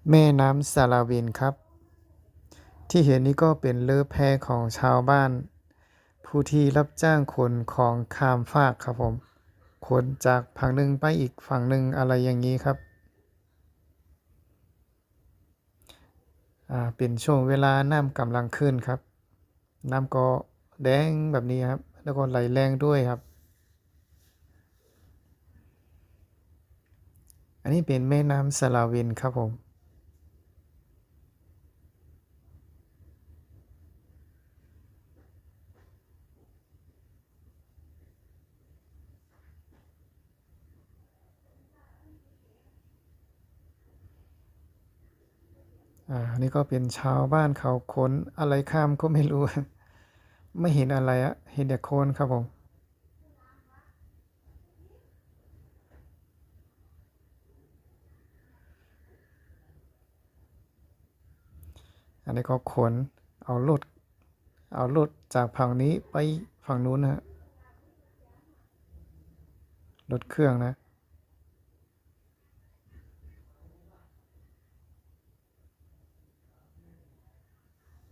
แม่น้ำสาราวินครับที่เห็นนี้ก็เป็นเรือแพของชาวบ้านผู้ที่รับจ้างขนของข้ามฟากครับผมขนจากฝั่งหนึ่งไปอีกฝั่งหนึ่งอะไรอย่างงี้ครับเป็นช่วงเวลาน้ำกำลังขึ้นครับน้ำก็แดงแบบนี้ครับแล้วก็ไหลแรงด้วยครับอันนี้เป็นแม่น้ำสาราวินครับผมอันนี้ก็เป็นชาวบ้านเขาขนอะไรข้ามก็ไม่รู้ไม่เห็นอะไรอะเห็นแต่โคลนครับผม อันนี้ก็ขนเอารถเอารถจากฝั่งนี้ไปฝั่งนู้นนะรถเครื่องนะ